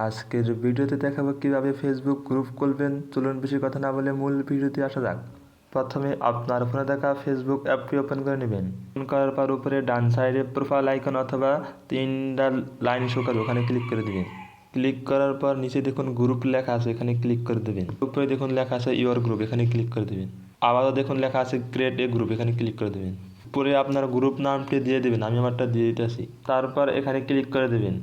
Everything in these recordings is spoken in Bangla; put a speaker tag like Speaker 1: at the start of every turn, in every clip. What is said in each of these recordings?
Speaker 1: আজকের ভিডিওতে দেখাবো কিভাবে ফেসবুক গ্রুপ খুলবেন। চলুন বেশি কথা না বলে মূল ভিডিওতে আসা যাক। প্রথমে আপনার ফোনে থাকা ফেসবুক অ্যাপটি ওপেন করে নেবেন। ওপেন করার পর উপরে ডান সাইডে প্রোফাইল আইকন অথবা তিনটা লাইন শো করবে, ওখানে ক্লিক করে দেবেন। ক্লিক করার পর নিচে দেখুন গ্রুপ লেখা আছে, এখানে ক্লিক করে দেবেন। উপরে দেখুন লেখা আছে ইউর গ্রুপ, এখানে ক্লিক করে দেবেন। আবারও দেখুন লেখা আছে ক্রিয়েট এ গ্রুপ, এখানে ক্লিক করে দেবেন। উপরে আপনার গ্রুপ নামটি দিয়ে দেবেন, আমি আমারটা দিয়ে দিতেছি। তারপর এখানে ক্লিক করে দেবেন।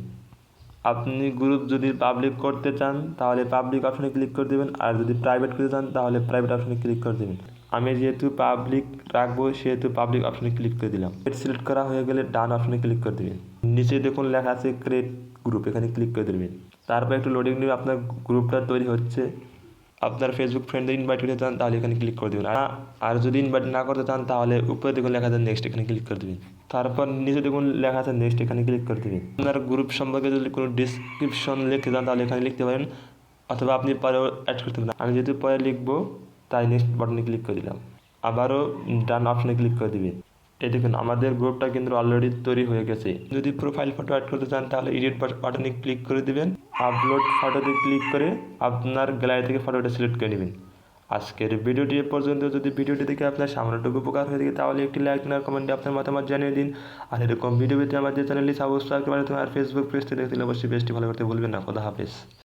Speaker 1: আপনি গ্রুপ যদি পাবলিক করতে চান তাহলে পাবলিক অপশনে ক্লিক করে দেবেন, আর যদি প্রাইভেট করতে চান তাহলে প্রাইভেট অপশনে ক্লিক করে দেবেন। আমি যেহেতু পাবলিক রাখবো সেহেতু পাবলিক অপশনে ক্লিক করে দিলাম। সিলেক্ট করা হয়ে গেলে ডান অপশনে ক্লিক করে দেবেন। নিচে দেখুন লেখা আছে ক্রিয়েট গ্রুপ, এখানে ক্লিক করে দেবেন। তারপর একটু লোডিং নিয়ে আপনার গ্রুপটা তৈরি হচ্ছে। আপনার ফেসবুক ফ্রেন্ডদের ইনভাইট করতে চান তাহলে এখানে ক্লিক করে দেবেন, আর যদি ইনভাইট না করতে চান তাহলে উপরে দেখুন লেখা আছে নেক্সট, এখানে ক্লিক করে দেবেন। তারপর নিচে দেখুন লেখা আছে নেক্সট, এখানে ক্লিক করে দেবেন। আপনার গ্রুপ সম্পর্কে যদি কোনো ডিসক্রিপশন লিখতে চান তাহলে এখানে লিখতে পারেন, অথবা আপনি পরেও অ্যাড করতে পারেন। আমি যেহেতু পরে লিখবো তাই নেক্সট বাটনে ক্লিক করে দিলাম। আবারও ডান অপশনে ক্লিক করে দিবেন। এই দেখুন আমাদের গ্রুপটা কিন্তু অলরেডি তৈরি হয়ে গেছে। যদি প্রোফাইল ফটো অ্যাড করতে চান তাহলে এডিট বাটনে ক্লিক করে দিবেন। আপলোড ফটোতে ক্লিক করে আপনার গ্যালারি থেকে ফটোটা সিলেক্ট করে নেবেন। আজকের ভিডিওটি এ পর্যন্ত। যদি ভিডিওটি দেখে আপনার সামান্যটুকু উপকার হয়ে থাকে তাহলে একটি লাইক দিন আর কমেন্টে আপনার মতামত জানিয়ে দিন। আর এরকম ভিডিও পেতে আমাদের চ্যানেলটি সাবস্ক্রাইব করতে পারেন। আর ফেসবুক পেজটি দেখতে অবশ্যই পেজটি ভালো করতে ভুলবেন না। খোদা হাফেজ।